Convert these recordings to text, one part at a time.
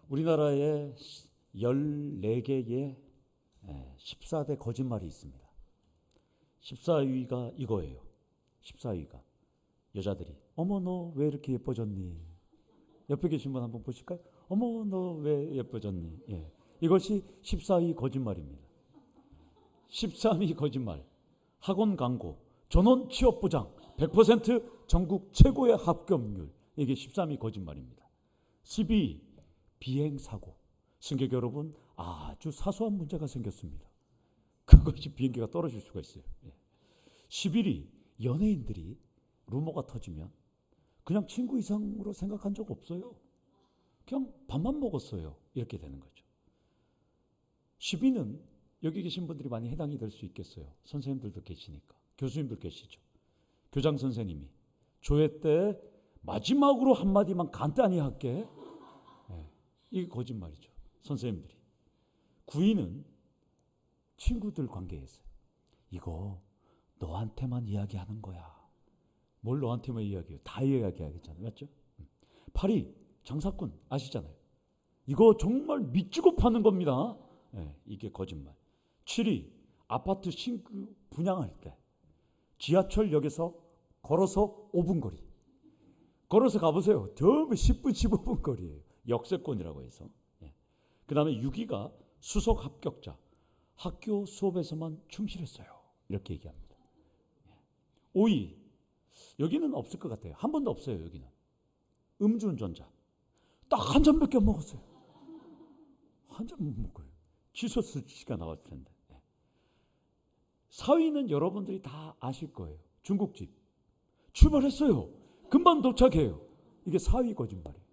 우리나라에 14개의 14대 거짓말이 있습니다. 14위가 이거예요. 14위가 여자들이 어머 너 왜 이렇게 예뻐졌니? 옆에 계신 분 한번 보실까요? 어머 너 왜 예뻐졌니? 예. 이것이 14위 거짓말입니다. 13위 거짓말. 학원 광고, 전원 취업 보장, 100% 전국 최고의 합격률. 이게 13위 거짓말입니다. 12위 비행사고. 승객 여러분, 아주 사소한 문제가 생겼습니다. 그것이 비행기가 떨어질 수가 있어요. 11위 연예인들이 루머가 터지면 그냥 친구 이상으로 생각한 적 없어요. 그냥 밥만 먹었어요. 이렇게 되는 거죠. 10위는 여기 계신 분들이 많이 해당이 될 수 있겠어요. 선생님들도 계시니까. 교수님들 계시죠. 교장 선생님이 조회 때 마지막으로 한마디만 간단히 할게. 이게 거짓말이죠. 선생님들이. 9위는 친구들 관계에서요. 이거 너한테만 이야기하는 거야. 뭘 너한테만 이야기해요? 다 이야기하겠잖아요. 맞죠? 8위 장사꾼 아시잖아요. 이거 정말 미치고 파는 겁니다. 이게 거짓말. 7위 아파트 신규 분양할 때 지하철역에서 걸어서 5분 거리. 걸어서 가보세요. 처음에 10분 15분 거리예요. 역세권이라고 해서. 그 다음에 6위가 수석 합격자. 학교 수업에서만 충실했어요. 이렇게 얘기합니다. 5위 여기는 없을 것 같아요. 한 번도 없어요. 여기는 음주운전자. 딱 한 잔밖에 안 먹었어요. 한 잔 못 먹어요. 취소 수치가 나왔을 텐데. 4위는 여러분들이 다 아실 거예요. 중국집. 출발했어요. 금방 도착해요. 이게 4위 거짓말이에요.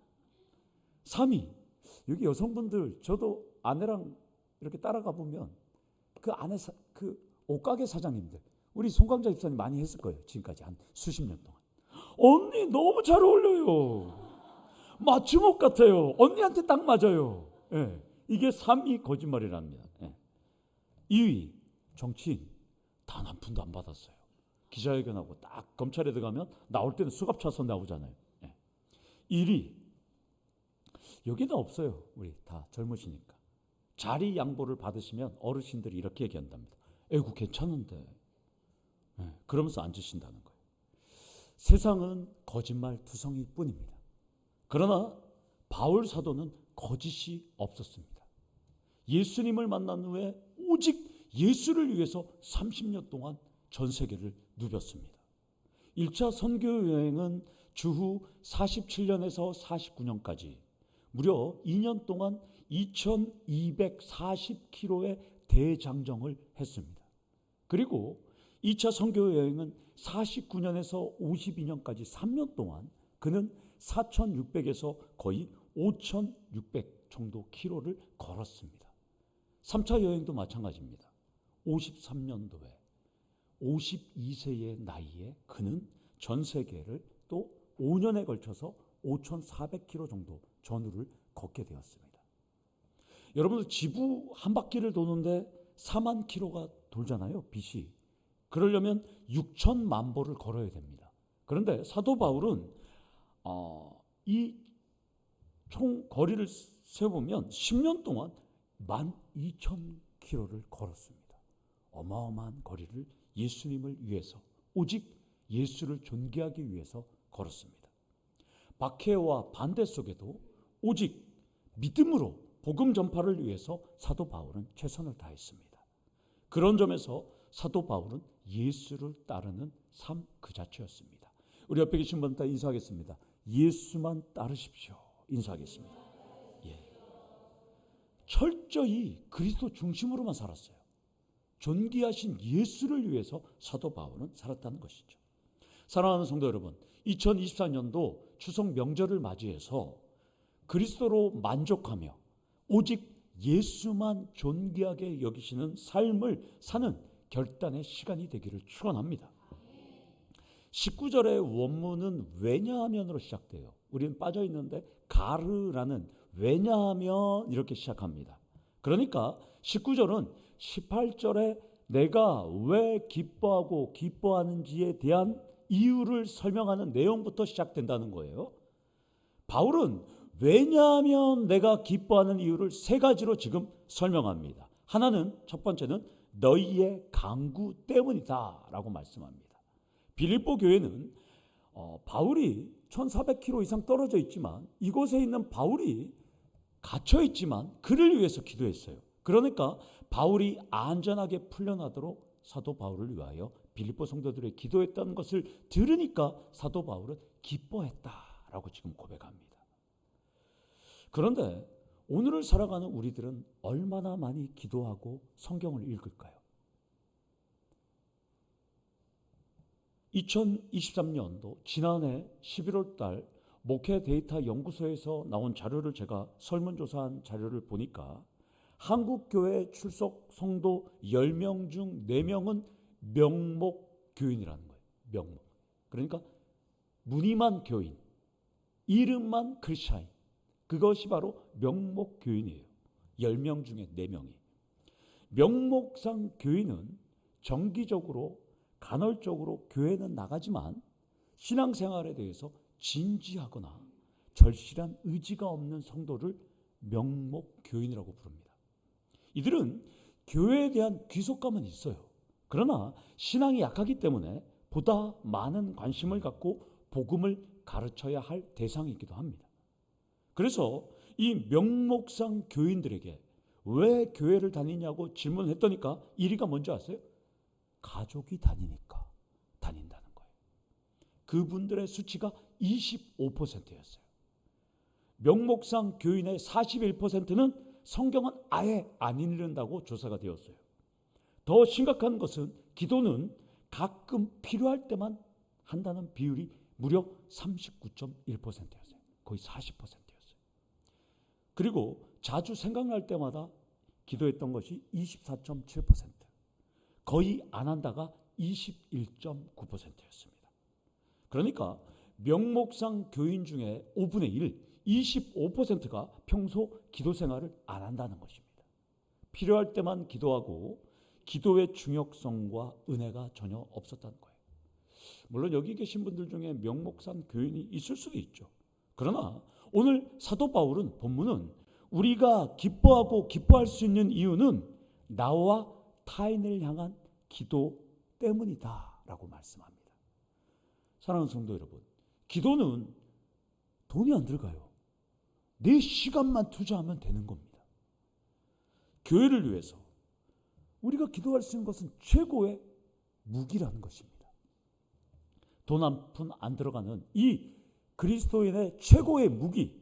3위. 여기 여성분들 저도 아내랑 이렇게 따라가 보면 그 안에 그 옷가게 사장님들 우리 송강자 집사님 많이 했을 거예요. 지금까지 한 수십 년 동안. 언니 너무 잘 어울려요. 맞춤옷 같아요. 언니한테 딱 맞아요. 이게 3위 거짓말이랍니다. 2위 정치인 단 한 푼도 안 받았어요. 기자회견하고 딱 검찰에 들어가면 나올 때는 수갑 차서 나오잖아요. 1위 여기는 없어요. 우리 다 젊으시니까. 자리 양보를 받으시면 어르신들이 이렇게 얘기한답니다. 에구 괜찮은데. 그러면서 앉으신다는 거예요. 세상은 거짓말 투성이 뿐입니다. 그러나 바울 사도는 거짓이 없었습니다. 예수님을 만난 후에 오직 예수를 위해서 30년 동안 전 세계를 누볐습니다. 1차 선교 여행은 주후 47년에서 49년까지 무려 2년 동안 2240km의 대장정을 했습니다. 그리고 2차 선교 여행은 49년에서 52년까지 3년 동안 그는 4600에서 거의 5600 정도 킬로를 걸었습니다. 3차 여행도 마찬가지입니다. 53년도에 52세의 나이에 그는 전 세계를 또 5년에 걸쳐서 5400km 정도 전후를 걷게 되었습니다. 여러분들 지구 한 바퀴를 도는데 4만 킬로가 돌잖아요. BC. 그러려면 6천만 보를 걸어야 됩니다. 그런데 사도 바울은 이 총 거리를 세보면 10년 동안 12,000km를 걸었습니다. 어마어마한 거리를 예수님을 위해서 오직 예수를 존귀하기 위해서 걸었습니다. 박해와 반대 속에도 오직 믿음으로 복음 전파를 위해서 사도 바울은 최선을 다했습니다. 그런 점에서 사도 바울은 예수를 따르는 삶 그 자체였습니다. 우리 옆에 계신 분 다 인사하겠습니다. 예수만 따르십시오. 인사하겠습니다. 철저히 그리스도 중심으로만 살았어요. 존귀하신 예수를 위해서 사도 바울은 살았다는 것이죠. 사랑하는 성도 여러분, 2024년도 추석 명절을 맞이해서 그리스도로 만족하며 오직 예수만 존귀하게 여기시는 삶을 사는 결단의 시간이 되기를 축원합니다. 19절의 원문은 왜냐하면으로 시작돼요. 우리는 빠져있는데 가르라는 왜냐하면 이렇게 시작합니다. 그러니까 19절은 18절에 내가 왜 기뻐하고 기뻐하는지에 대한 이유를 설명하는 내용부터 시작된다는 거예요. 바울은 왜냐하면 내가 기뻐하는 이유를 세 가지로 지금 설명합니다. 하나는, 첫 번째는 너희의 강구 때문이다 라고 말씀합니다. 빌립보 교회는 바울이 1400km 이상 떨어져 있지만, 이곳에 있는 바울이 갇혀 있지만 그를 위해서 기도했어요. 그러니까 바울이 안전하게 풀려나도록 사도 바울을 위하여 빌립보 성도들의 기도했다는 것을 들으니까 사도 바울은 기뻐했다라고 지금 고백합니다. 그런데 오늘을 살아가는 우리들은 얼마나 많이 기도하고 성경을 읽을까요? 2023년도 지난해 11월 달 목회 데이터 연구소에서 나온 자료를 제가 설문조사한 자료를 보니까 한국교회 출석 성도 10명 중 4명은 명목 교인이라는 거예요. 명목. 그러니까 무늬만 교인, 이름만 크리스찬. 그것이 바로 명목 교인이에요. 10명 중에 4명이. 명목상 교인은 정기적으로 간헐적으로 교회는 나가지만 신앙생활에 대해서 진지하거나 절실한 의지가 없는 성도를 명목 교인이라고 부릅니다. 이들은 교회에 대한 귀속감은 있어요. 그러나 신앙이 약하기 때문에 보다 많은 관심을 갖고 복음을 가르쳐야 할 대상이기도 합니다. 그래서 이 명목상 교인들에게 왜 교회를 다니냐고 질문했더니까 1위가 뭔지 아세요? 가족이 다니니까 다닌다는 거예요. 그분들의 수치가 25%였어요. 명목상 교인의 41%는 성경은 아예 안 읽는다고 조사가 되었어요. 더 심각한 것은 기도는 가끔 필요할 때만 한다는 비율이 무려 39.1%였어요. 거의 40%였어요. 그리고 자주 생각날 때마다 기도했던 것이 24.7%, 거의 안 한다가 21.9%였습니다. 그러니까 명목상 교인 중에 5분의 1, 25%가 평소 기도 생활을 안 한다는 것입니다. 필요할 때만 기도하고 기도의 중요성과 은혜가 전혀 없었다는 거예요. 물론 여기 계신 분들 중에 명목상 교인이 있을 수도 있죠. 그러나 오늘 사도 바울은 본문은 우리가 기뻐하고 기뻐할 수 있는 이유는 나와 타인을 향한 기도 때문이다 라고 말씀합니다. 사랑하는 성도 여러분, 기도는 돈이 안 들어가요. 내 시간만 투자하면 되는 겁니다. 교회를 위해서 우리가 기도할 수 있는 것은 최고의 무기라는 것입니다. 돈 한 푼 안 들어가는 이 그리스도인의 최고의 무기,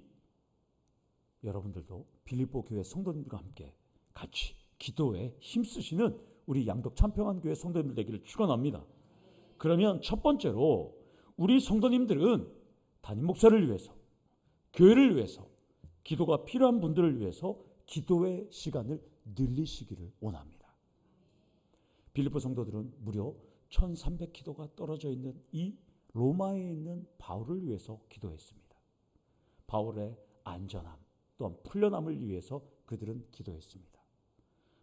여러분들도 빌립보 교회 성도님들과 함께 같이 기도에 힘쓰시는 우리 양덕 참평한 교회 성도님들 되기를 축원합니다. 그러면 첫 번째로 우리 성도님들은 담임 목사를 위해서, 교회를 위해서, 기도가 필요한 분들을 위해서 기도의 시간을 늘리시기를 원합니다. 빌립보 성도들은 무려 1300km가 떨어져 있는 이 로마에 있는 바울을 위해서 기도했습니다. 바울의 안전함 또한 풀려남을 위해서 그들은 기도했습니다.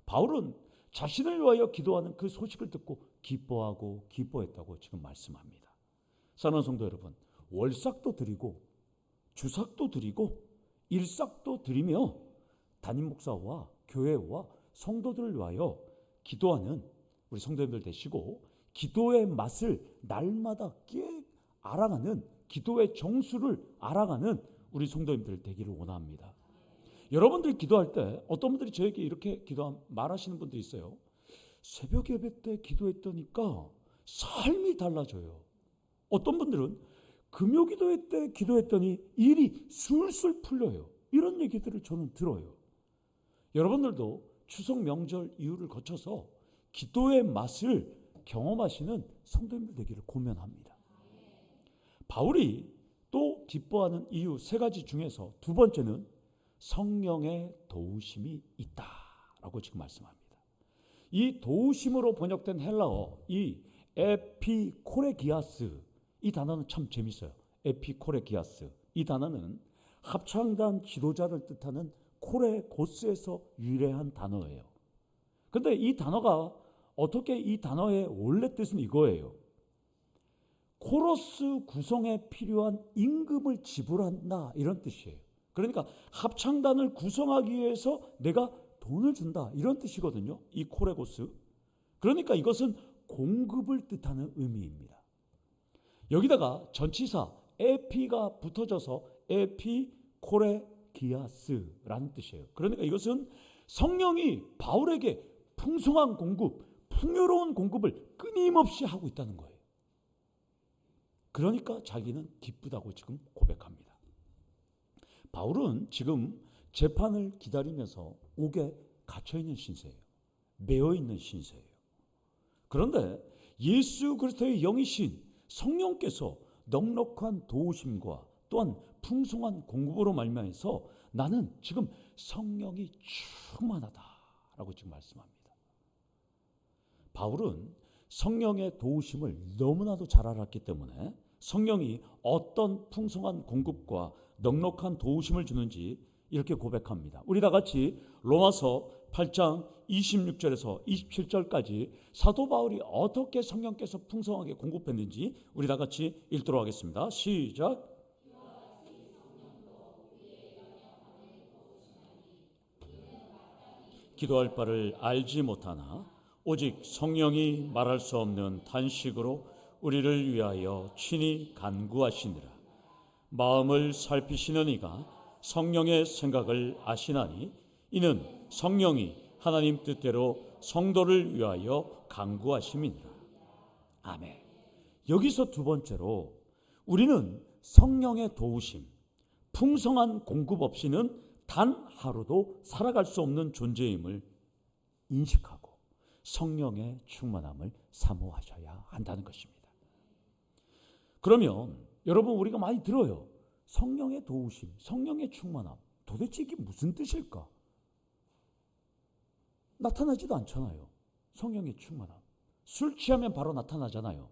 바울은 자신을 위하여 기도하는 그 소식을 듣고 기뻐하고 기뻐했다고 지금 말씀합니다. 사랑하는 성도 여러분, 월삭도 드리고 주삭도 드리고 일삭도 드리며 담임 목사와 교회와 성도들을 위하여 기도하는 우리 성도님들 되시고, 기도의 맛을 날마다 알아가는, 기도의 정수를 알아가는 우리 성도님들 되기를 원합니다. 여러분들 기도할 때 어떤 분들이 저에게 이렇게 말하시는 분들이 있어요. 새벽 예배 때 기도했더니까 삶이 달라져요. 어떤 분들은 금요 기도회 때 기도했더니 일이 술술 풀려요. 이런 얘기들을 저는 들어요. 여러분들도 추석 명절 이후를 거쳐서 기도의 맛을 경험하시는 성도님들 되기를 고면합니다. 바울이 또 기뻐하는 이유 세 가지 중에서 두 번째는 성령의 도우심이 있다라고 지금 말씀합니다. 이 도우심으로 번역된 헬라어, 이 에피코레기아스, 이 단어는 참 재밌어요. 에피코레기아스, 이 단어는 합창단 지도자를 뜻하는 코레고스에서 유래한 단어예요. 그런데 이 단어가 어떻게, 이 단어의 원래 뜻은 이거예요. 코러스 구성에 필요한 임금을 지불한다, 이런 뜻이에요. 그러니까 합창단을 구성하기 위해서 내가 돈을 준다, 이런 뜻이거든요. 이 코레고스. 그러니까 이것은 공급을 뜻하는 의미입니다. 여기다가 전치사 에피가 붙어져서 에피코레기아스라는 뜻이에요. 그러니까 이것은 성령이 바울에게 풍성한 공급, 풍요로운 공급을 끊임없이 하고 있다는 거예요. 그러니까 자기는 기쁘다고 지금 고백합니다. 바울은 지금 재판을 기다리면서 옥에 갇혀있는 신세예요. 매어있는 신세예요. 그런데 예수 그리스도의 영이신 성령께서 넉넉한 도우심과 또한 풍성한 공급으로 말미암아서 나는 지금 성령이 충만하다라고 지금 말씀합니다. 바울은 성령의 도우심을 너무나도 잘 알았기 때문에 성령이 어떤 풍성한 공급과 넉넉한 도우심을 주는지 이렇게 고백합니다. 우리 다 같이 로마서 8장 26절에서 27절까지 사도 바울이 어떻게 성령께서 풍성하게 공급했는지 우리 다 같이 읽도록 하겠습니다. 시작. 기도할 바를 알지 못하나 오직 성령이 말할 수 없는 단식으로 우리를 위하여 친히 간구하시니라. 마음을 살피시는 이가 성령의 생각을 아시나니 이는 성령이 하나님 뜻대로 성도를 위하여 간구하심이니라. 아멘. 여기서 두 번째로 우리는 성령의 도우심, 풍성한 공급 없이는 단 하루도 살아갈 수 없는 존재임을 인식하고 성령의 충만함을 사모하셔야 한다는 것입니다. 그러면 여러분, 우리가 많이 들어요. 성령의 도우심, 성령의 충만함. 도대체 이게 무슨 뜻일까? 나타나지도 않잖아요. 성령의 충만함. 술 취하면 바로 나타나잖아요.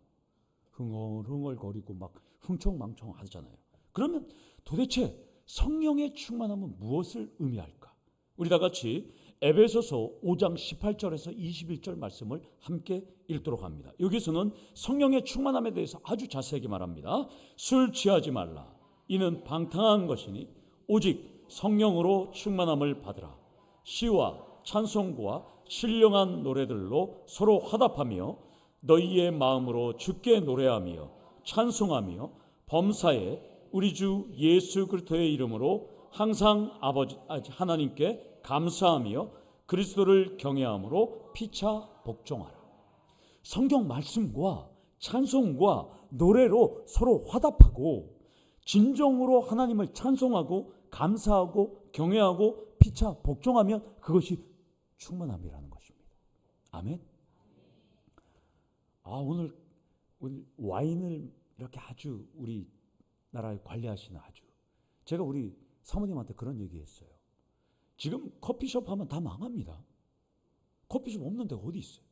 흥얼흥얼거리고 막 흥청망청 하잖아요. 그러면 도대체 성령의 충만함은 무엇을 의미할까? 우리 다 같이 에베소서 5장 18절에서 21절 말씀을 함께 읽도록 합니다. 여기서는 성령의 충만함에 대해서 아주 자세하게 말합니다. 술 취하지 말라. 이는 방탕한 것이니 오직 성령으로 충만함을 받으라. 시와 찬송과 신령한 노래들로 서로 화답하며 너희의 마음으로 주께 노래하며 찬송하며 범사에 우리 주 예수 그리스도의 이름으로 항상 아버지 하나님께 감사하며 그리스도를 경외함으로 피차 복종하라. 성경 말씀과 찬송과 노래로 서로 화답하고 진정으로 하나님을 찬송하고 감사하고 경외하고 피차 복종하면 그것이 충만함이라는 것입니다. 아멘. 오늘 와인을 이렇게 아주 우리 나라에 관리하시는 제가 우리 사모님한테 그런 얘기했어요. 지금 커피숍 하면 다 망합니다. 커피숍 없는 데가 어디 있어요?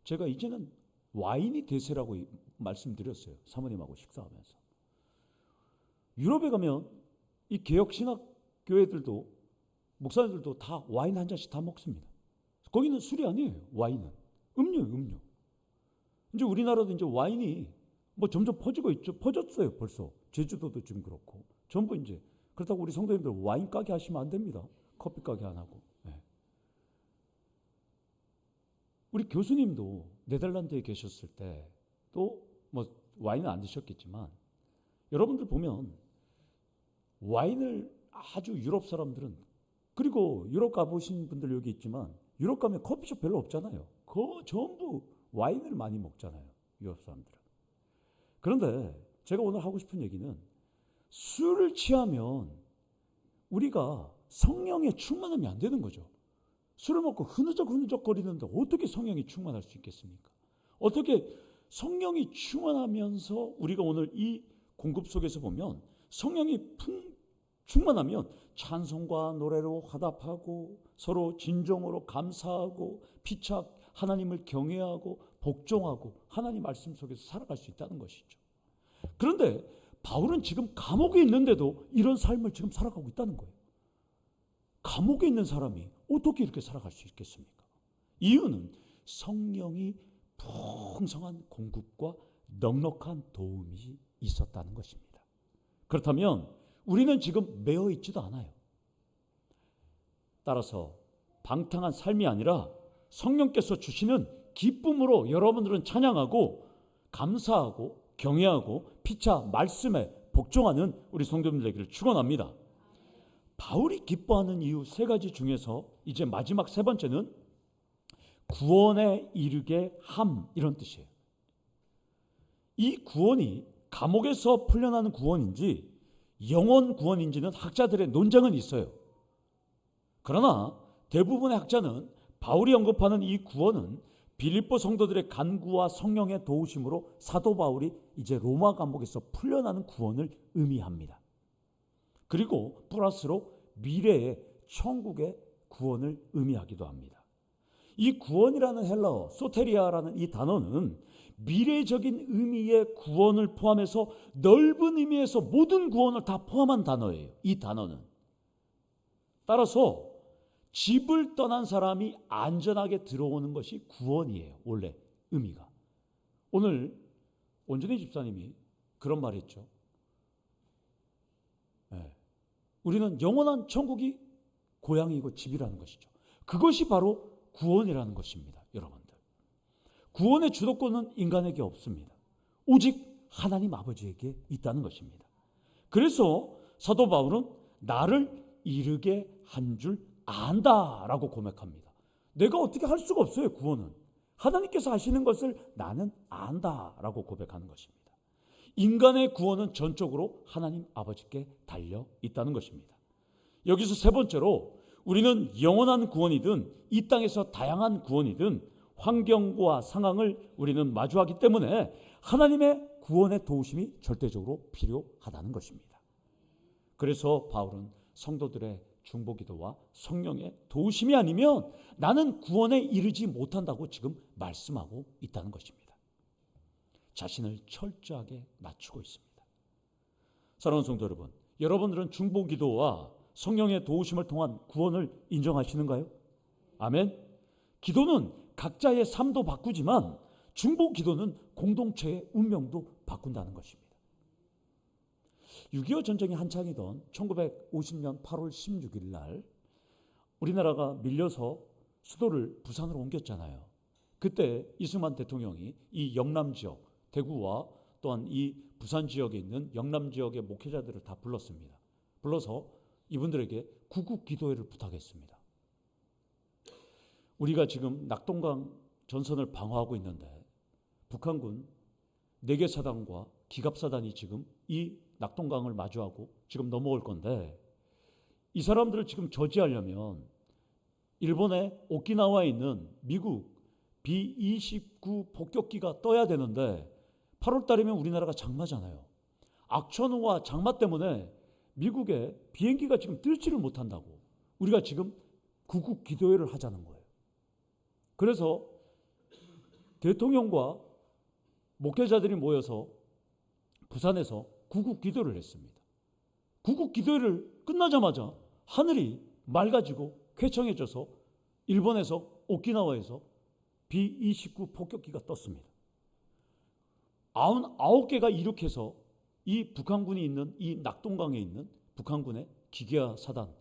제가 이제는 와인이 대세라고 말씀드렸어요. 사모님하고 식사하면서. 유럽에 가면 이 개혁신학 교회들도 목사님들도 다 와인 한 잔씩 다 먹습니다. 거기는 술이 아니에요. 와인은 음료예요, 음료. 이제 우리나라도 이제 와인이 뭐 점점 퍼지고 있죠. 퍼졌어요, 벌써. 제주도도 지금 그렇고. 전부 이제 그렇다고 우리 성도님들 와인 가게 하시면 안 됩니다. 커피 가게 안 하고. 네. 우리 교수님도 네덜란드에 계셨을 때 또 뭐 와인은 안 드셨겠지만 여러분들 보면 와인을 아주 유럽 사람들은, 그리고 유럽 가보신 분들 여기 있지만 유럽 가면 커피숍 별로 없잖아요. 전부 와인을 많이 먹잖아요, 유럽 사람들은. 그런데 제가 오늘 하고 싶은 얘기는 술을 취하면 우리가 성령의 충만함이 안 되는 거죠. 술을 먹고 흐느적 거리는데 어떻게 성령이 충만할 수 있겠습니까? 어떻게 성령이 충만하면서 우리가 오늘 이 공급 속에서 보면 성령이 충만하면 찬송과 노래로 화답하고 서로 진정으로 감사하고 피차 하나님을 경외하고 복종하고 하나님 말씀 속에서 살아갈 수 있다는 것이죠. 그런데 바울은 지금 감옥에 있는데도 이런 삶을 지금 살아가고 있다는 거예요. 감옥에 있는 사람이 어떻게 이렇게 살아갈 수 있겠습니까? 이유는 성령이 풍성한 공급과 넉넉한 도움이 있었다는 것입니다. 그렇다면 우리는 지금 매여 있지도 않아요. 따라서 방탕한 삶이 아니라 성령께서 주시는 기쁨으로 여러분들은 찬양하고 감사하고 경외하고 피차 말씀에 복종하는 우리 성도님들 되기를 축원합니다. 바울이 기뻐하는 이유 세 가지 중에서 이제 마지막 세 번째는 구원에 이르게 함, 이런 뜻이에요. 이 구원이 감옥에서 풀려나는 구원인지 영원 구원인지는 학자들의 논쟁은 있어요. 그러나 대부분의 학자는 바울이 언급하는 이 구원은 빌립보 성도들의 간구와 성령의 도우심으로 사도 바울이 이제 로마 감옥에서 풀려나는 구원을 의미합니다. 그리고 플러스로 미래의 천국의 구원을 의미하기도 합니다. 이 구원이라는 헬라어 소테리아라는 이 단어는 미래적인 의미의 구원을 포함해서 넓은 의미에서 모든 구원을 다 포함한 단어예요. 이 단어는. 따라서 집을 떠난 사람이 안전하게 들어오는 것이 구원이에요. 원래 의미가. 오늘 원준희 집사님이 그런 말 했죠. 우리는 영원한 천국이 고향이고 집이라는 것이죠. 그것이 바로 구원이라는 것입니다. 여러분들. 구원의 주도권은 인간에게 없습니다. 오직 하나님 아버지에게 있다는 것입니다. 그래서 사도 바울은 나를 이르게 한 줄 안다라고 고백합니다. 내가 어떻게 할 수가 없어요. 구원은. 하나님께서 하시는 것을 나는 안다라고 고백하는 것입니다. 인간의 구원은 전적으로 하나님 아버지께 달려 있다는 것입니다. 여기서 세 번째로 우리는 영원한 구원이든 이 땅에서 다양한 구원이든 환경과 상황을 우리는 마주하기 때문에 하나님의 구원의 도우심이 절대적으로 필요하다는 것입니다. 그래서 바울은 성도들의 중보기도와 성령의 도우심이 아니면 나는 구원에 이르지 못한다고 지금 말씀하고 있다는 것입니다. 자신을 철저하게 낮추고 있습니다. 사랑하는 성도 여러분, 여러분들은 중보기도와 성령의 도우심을 통한 구원을 인정하시는가요? 아멘. 기도는 각자의 삶도 바꾸지만 중보기도는 공동체의 운명도 바꾼다는 것입니다. 6.25 전쟁이 한창이던 1950년 8월 16일 날 우리나라가 밀려서 수도를 부산으로 옮겼잖아요. 그때 이승만 대통령이 이 영남 지역, 대구와 또한 이 부산 지역에 있는 영남 지역의 목회자들을 다 불렀습니다. 불러서 이분들에게 구국 기도회를 부탁했습니다. 우리가 지금 낙동강 전선을 방어하고 있는데 북한군 4개 사단과 기갑사단이 지금 이 낙동강을 마주하고 지금 넘어올 건데 이 사람들을 지금 저지하려면 일본의 오키나와에 있는 미국 B-29 폭격기가 떠야 되는데 8월 달이면 우리나라가 장마잖아요. 악천후와 장마 때문에 미국의 비행기가 지금 뜰지를 못한다고 우리가 지금 구국 기도회를 하자는 거예요. 그래서 대통령과 목회자들이 모여서 부산에서 구국 기도를 했습니다. 구국 기도회를 끝나자마자 하늘이 맑아지고 쾌청해져서 일본에서 오키나와에서 B-29 폭격기가 떴습니다. 99개가 이륙해서 이 북한군이 있는 이 낙동강에 있는 북한군의 기계화 사단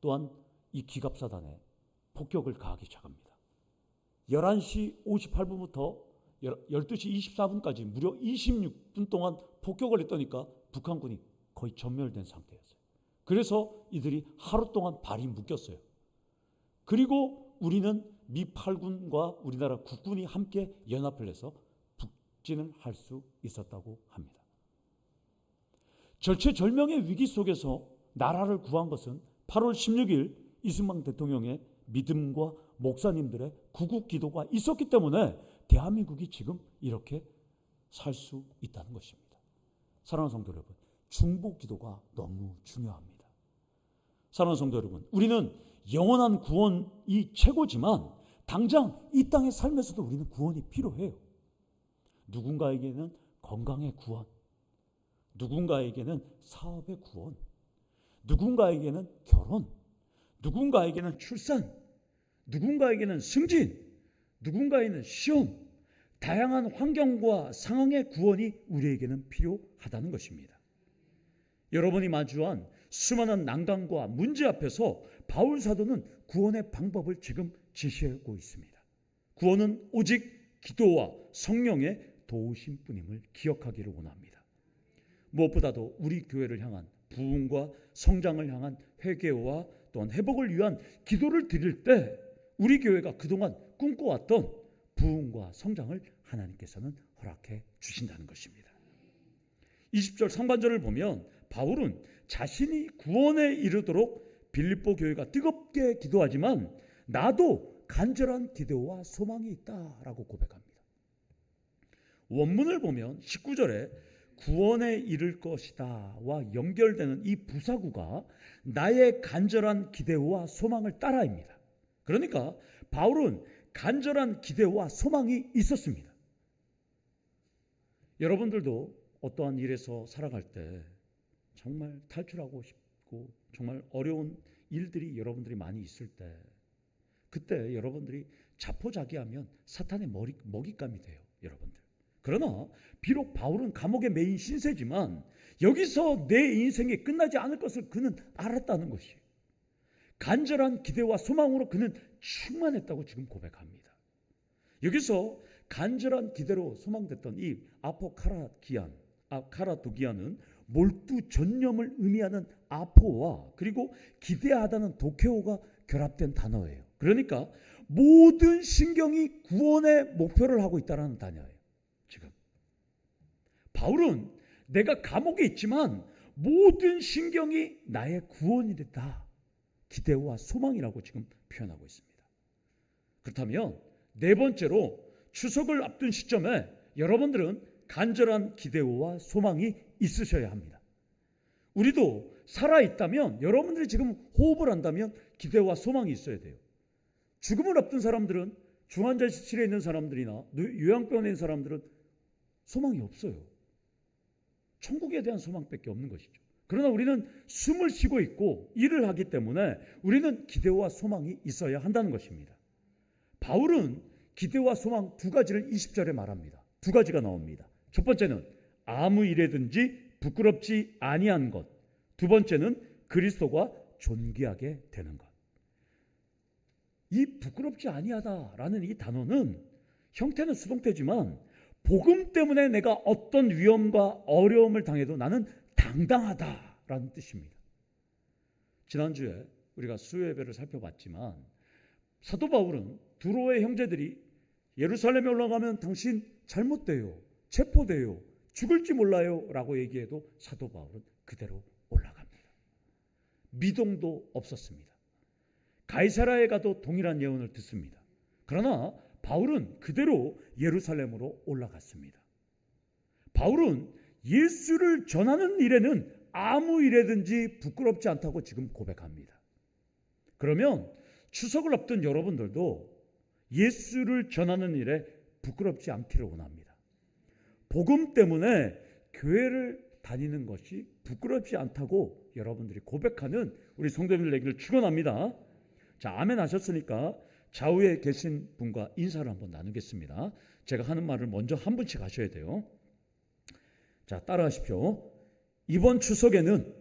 또한 이 기갑사단에 폭격을 가하기 시작합니다. 11시 58분부터 12시 24분까지 무려 26분 동안 폭격을 했더니까 북한군이 거의 전멸된 상태였어요. 그래서 이들이 하루 동안 발이 묶였어요. 그리고 우리는 미 8군과 우리나라 국군이 함께 연합을 해서 북진을 할 수 있었다고 합니다. 절체절명의 위기 속에서 나라를 구한 것은 8월 16일 이승만 대통령의 믿음과 목사님들의 구국 기도가 있었기 때문에 대한민국이 지금 이렇게 살 수 있다는 것입니다. 사랑하는 성도 여러분, 중보 기도가 너무 중요합니다. 사랑하는 성도 여러분, 우리는 영원한 구원이 최고지만 당장 이 땅의 삶에서도 우리는 구원이 필요해요. 누군가에게는 건강의 구원, 누군가에게는 사업의 구원, 누군가에게는 결혼, 누군가에게는 출산, 누군가에게는 승진, 누군가에게는 시험, 다양한 환경과 상황의 구원이 우리에게는 필요하다는 것입니다. 여러분이 마주한 수많은 난관과 문제 앞에서 바울 사도는 구원의 방법을 지금 제시하고 있습니다. 구원은 오직 기도와 성령의 도우심뿐임을 기억하기를 원합니다. 무엇보다도 우리 교회를 향한 부흥과 성장을 향한 회개와 또한 회복을 위한 기도를 드릴 때 우리 교회가 그동안 꿈꿔왔던 부흥과 성장을 하나님께서는 허락해 주신다는 것입니다. 20절 상반절을 보면 바울은 자신이 구원에 이르도록 빌립보 교회가 뜨겁게 기도하지만 나도 간절한 기도와 소망이 있다라고 고백합니다. 원문을 보면 19절에 구원에 이를 것이다와 연결되는 이 부사구가 나의 간절한 기대와 소망을 따라입니다. 그러니까 바울은 간절한 기대와 소망이 있었습니다. 여러분들도 어떠한 일에서 살아갈 때 정말 탈출하고 싶고 정말 어려운 일들이 여러분들이 많이 있을 때 그때 여러분들이 자포자기하면 사탄의 먹잇감이 돼요, 여러분들. 그러나 비록 바울은 감옥에 매인 신세지만 여기서 내 인생이 끝나지 않을 것을 그는 알았다는 것이에요. 간절한 기대와 소망으로 그는 충만했다고 지금 고백합니다. 여기서 간절한 기대로 소망됐던 이 카라도기안은 몰두전념을 의미하는 아포와 그리고 기대하다는 도케오가 결합된 단어예요. 그러니까 모든 신경이 구원의 목표를 하고 있다는 단어예요. 지금 바울은 내가 감옥에 있지만 모든 신경이 나의 구원이 됐다. 기대와 소망이라고 지금 표현하고 있습니다. 그렇다면 네 번째로 추석을 앞둔 시점에 여러분들은 간절한 기대와 소망이 있으셔야 합니다. 우리도 살아있다면 여러분들이 지금 호흡을 한다면 기대와 소망이 있어야 돼요. 죽음을 앞둔 사람들은 중환자실에 있는 사람들이나 요양병원에 있는 사람들은 소망이 없어요. 천국에 대한 소망밖에 없는 것이죠. 그러나 우리는 숨을 쉬고 있고 일을 하기 때문에 우리는 기대와 소망이 있어야 한다는 것입니다. 바울은 기대와 소망 두 가지를 20절에 말합니다. 두 가지가 나옵니다. 첫 번째는 아무 일에든지 부끄럽지 아니한 것. 두 번째는 그리스도가 존귀하게 되는 것. 이 부끄럽지 아니하다라는 이 단어는 형태는 수동태지만 복음 때문에 내가 어떤 위험과 어려움을 당해도 나는 당당하다라는 뜻입니다. 지난주에 우리가 수요예배를 살펴봤지만 사도 바울은 두로의 형제들이 예루살렘에 올라가면 당신 잘못돼요, 체포돼요, 죽을지 몰라요 라고 얘기해도 사도 바울은 그대로 올라갑니다. 미동도 없었습니다. 가이사라에 가도 동일한 예언을 듣습니다. 그러나 바울은 그대로 예루살렘으로 올라갔습니다. 바울은 예수를 전하는 일에는 아무 일에든지 부끄럽지 않다고 지금 고백합니다. 그러면 추석을 앞둔 여러분들도 예수를 전하는 일에 부끄럽지 않기를 원합니다. 복음 때문에 교회를 다니는 것이 부끄럽지 않다고 여러분들이 고백하는 우리 성도님들 되기를 축원합니다. 자, 아멘 하셨으니까 좌우에 계신 분과 인사를 한번 나누겠습니다. 제가 하는 말을 먼저 한 분씩 하셔야 돼요. 자, 따라하십시오. 이번 추석에는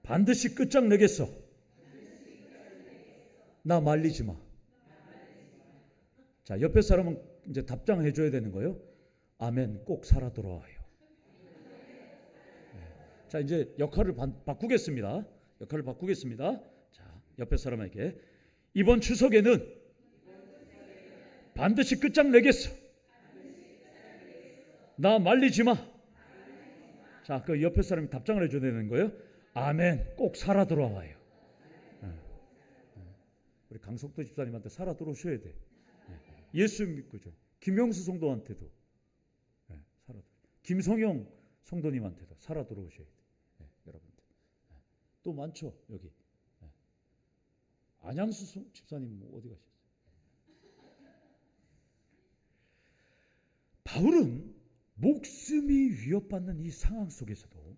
반드시 끝장내겠어. 나 말리지 마. 자, 옆에 사람은 이제 답장해 줘야 되는 거예요. 아멘, 꼭 살아 돌아와요. 자, 이제 역할을 바꾸겠습니다. 자, 옆에 사람에게 이번 추석에는 반드시 끝장내겠어. 나 말리지 마. 자, 그 옆에 사람이 답장을 해줘야 되는 거예요. 아멘, 꼭 살아 돌아와요. 우리 강석도 집사님한테 살아 돌아오셔야 돼. 예수 믿고죠. 김영수 성도한테도 살아. 김성영 성도님한테도 살아 돌아오셔야 돼. 여러분들 또 많죠 여기. 안양수 집사님 어디 가셨어요? 바울은 목숨이 위협받는 이 상황 속에서도,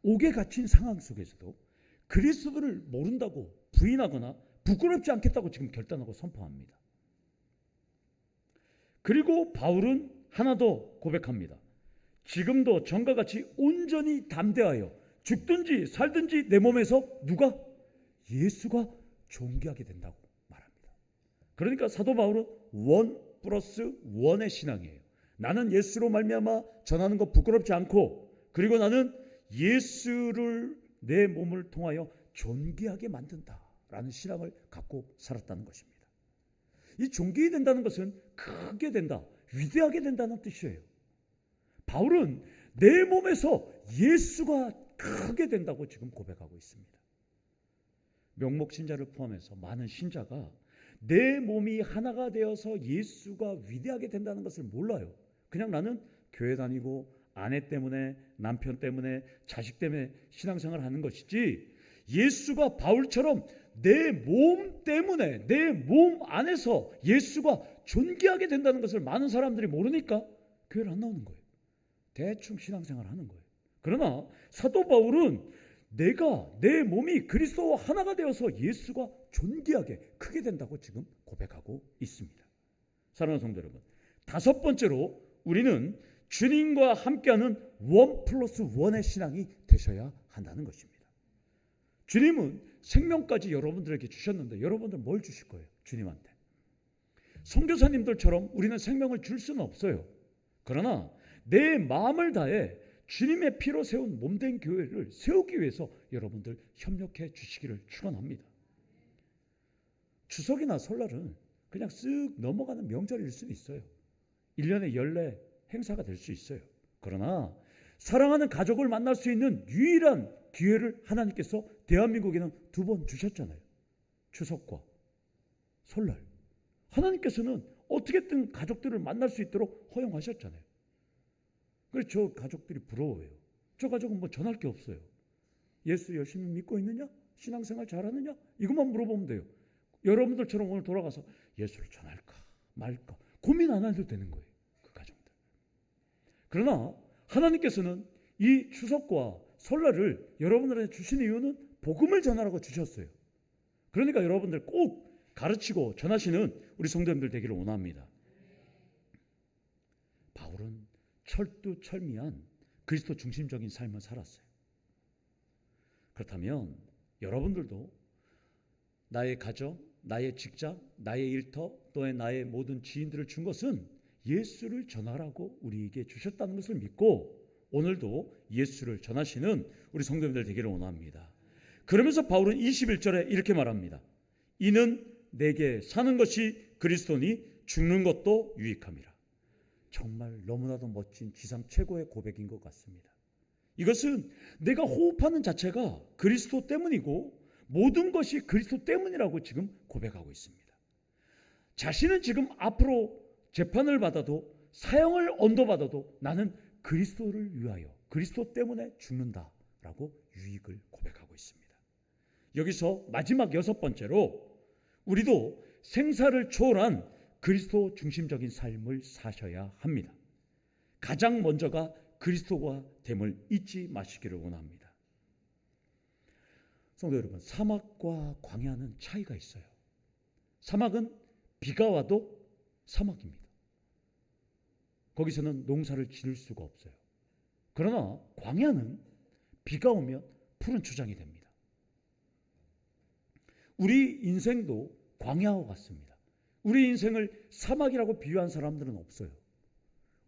옥에 갇힌 상황 속에서도 그리스도를 모른다고 부인하거나 부끄럽지 않겠다고 지금 결단하고 선포합니다. 그리고 바울은 하나 더 고백합니다. 지금도 전과 같이 온전히 담대하여 죽든지 살든지 내 몸에서 누가? 예수가 존귀하게 된다고 말합니다. 그러니까 사도 바울은 1+1의 신앙이에요. 나는 예수로 말미암아 전하는 것 부끄럽지 않고, 그리고 나는 예수를 내 몸을 통하여 존귀하게 만든다라는 신앙을 갖고 살았다는 것입니다. 이 존귀히 된다는 것은 크게 된다, 위대하게 된다는 뜻이에요. 바울은 내 몸에서 예수가 크게 된다고 지금 고백하고 있습니다. 명목 신자를 포함해서 많은 신자가 내 몸이 하나가 되어서 예수가 위대하게 된다는 것을 몰라요. 그냥 나는 교회 다니고 아내 때문에, 남편 때문에, 자식 때문에 신앙생활을 하는 것이지, 예수가 바울처럼 내 몸 때문에, 내 몸 안에서 예수가 존귀하게 된다는 것을 많은 사람들이 모르니까 교회를 안 나오는 거예요. 대충 신앙생활을 하는 거예요. 그러나 사도 바울은 내가, 내 몸이 그리스도와 하나가 되어서 예수가 존귀하게 크게 된다고 지금 고백하고 있습니다. 사랑하는 성도 여러분, 다섯 번째로 우리는 주님과 함께하는 1+1의 신앙이 되셔야 한다는 것입니다. 주님은 생명까지 여러분들에게 주셨는데 여러분들 뭘 주실 거예요? 주님한테. 선교사님들처럼 우리는 생명을 줄 수는 없어요. 그러나 내 마음을 다해 주님의 피로 세운 몸된 교회를 세우기 위해서 여러분들 협력해 주시기를 축원합니다. 추석이나 설날은 그냥 쓱 넘어가는 명절일 수도 있어요. 1년에 연례 행사가 될 수 있어요. 그러나 사랑하는 가족을 만날 수 있는 유일한 기회를 하나님께서 대한민국에는 2번 주셨잖아요. 추석과 설날. 하나님께서는 어떻게든 가족들을 만날 수 있도록 허용하셨잖아요. 그래서 저 가족들이 부러워요. 저 가족은 뭐 전할 게 없어요. 예수 열심히 믿고 있느냐? 신앙생활 잘하느냐? 이것만 물어보면 돼요. 여러분들처럼 오늘 돌아가서 예수를 전할까 말까 고민 안 해도 되는 거예요. 그 가정들. 그러나 하나님께서는 이 추석과 설날을 여러분들한테 주신 이유는 복음을 전하라고 주셨어요. 그러니까 여러분들 꼭 가르치고 전하시는 우리 성도님들 되기를 원합니다. 바울은 철두철미한 그리스도 중심적인 삶을 살았어요. 그렇다면 여러분들도 나의 가정, 나의 직장, 나의 일터, 또한 나의 모든 지인들을 준 것은 예수를 전하라고 우리에게 주셨다는 것을 믿고 오늘도 예수를 전하시는 우리 성도님들 되기를 원합니다. 그러면서 바울은 21절에 이렇게 말합니다. 이는 내게 사는 것이 그리스도니 죽는 것도 유익함이라. 정말 너무나도 멋진 지상 최고의 고백인 것 같습니다. 이것은 내가 호흡하는 자체가 그리스도 때문이고 모든 것이 그리스도 때문이라고 지금 고백하고 있습니다. 자신은 지금 앞으로 재판을 받아도 사형을 언도받아도 나는 그리스도를 위하여 그리스도 때문에 죽는다라고 유익을 고백하고 있습니다. 여기서 마지막 6번째로 우리도 생사를 초월한 그리스도 중심적인 삶을 사셔야 합니다. 가장 먼저가 그리스도가 됨을 잊지 마시기를 원합니다. 성도 여러분, 사막과 광야는 차이가 있어요. 사막은 비가 와도 사막입니다. 거기서는 농사를 지을 수가 없어요. 그러나 광야는 비가 오면 푸른 초장이 됩니다. 우리 인생도 광야와 같습니다. 우리 인생을 사막이라고 비유한 사람들은 없어요.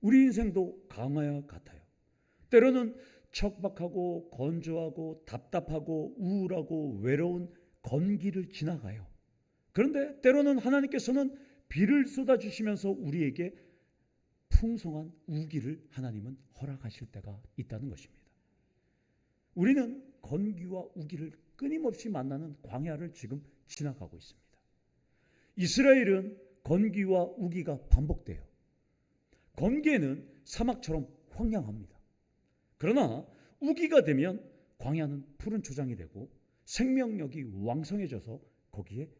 우리 인생도 광야와 같아요. 때로는 척박하고 건조하고 답답하고 우울하고 외로운 건기를 지나가요. 그런데 때로는 하나님께서는 비를 쏟아주시면서 우리에게 풍성한 우기를 하나님은 허락하실 때가 있다는 것입니다. 우리는 건기와 우기를 끊임없이 만나는 광야를 지금 지나가고 있습니다. 이스라엘은 건기와 우기가 반복돼요. 건기에는 사막처럼 황량합니다. 그러나 우기가 되면 광야는 푸른 초장이 되고 생명력이 왕성해져서 거기에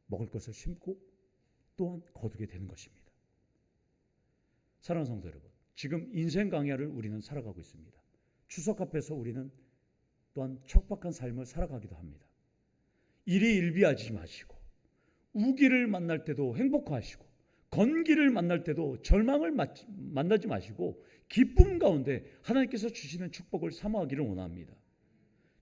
먹을 것을 심고 또한 거두게 되는 것입니다. 사랑하는 성도 여러분, 지금 인생 광야를 우리는 살아가고 있습니다. 추석 앞에서 우리는 또한 척박한 삶을 살아가기도 합니다. 일희일비하지 마시고 우기를 만날 때도 행복하시고 건기를 만날 때도 절망을 만나지 마시고 기쁨 가운데 하나님께서 주시는 축복을 사모하기를 원합니다.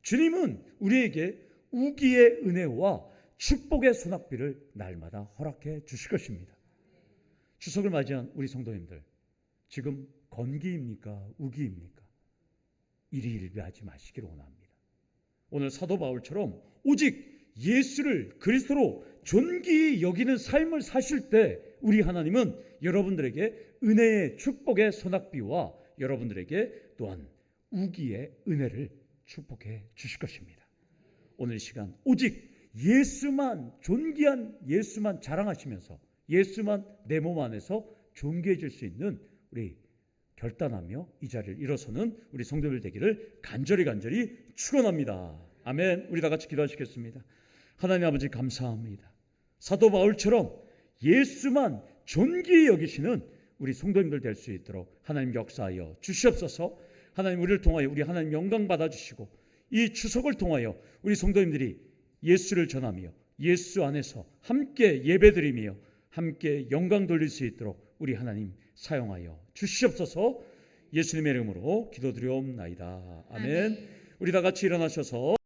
주님은 우리에게 우기의 은혜와 축복의 소낙비를 날마다 허락해 주실 것입니다. 추석을 맞이한 우리 성도님들, 지금 건기입니까? 우기입니까? 일희일비하지 마시기를 원합니다. 오늘 사도 바울처럼 오직 예수를 그리스도로 존귀히 여기는 삶을 사실 때 우리 하나님은 여러분들에게 은혜의 축복의 소낙비와 여러분들에게 또한 우기의 은혜를 축복해 주실 것입니다. 오늘 이 시간 오직 예수만, 존귀한 예수만 자랑하시면서 예수만 내 몸 안에서 존귀해질 수 있는 우리 결단하며 이 자리를 일어서는 우리 성도들 되기를 간절히 축원합니다. 아멘. 우리 다 같이 기도하시겠습니다. 하나님 아버지 감사합니다. 사도 바울처럼 예수만 존귀히 여기시는 우리 성도님들 될 수 있도록 하나님 역사하여 주시옵소서. 하나님 우리를 통하여 우리 하나님 영광 받아주시고 이 추석을 통하여 우리 성도님들이 예수를 전하며 예수 안에서 함께 예배드리며 함께 영광 돌릴 수 있도록 우리 하나님 사용하여 주시옵소서. 예수님의 이름으로 기도드리옵나이다. 아멘. 우리 다 같이 일어나셔서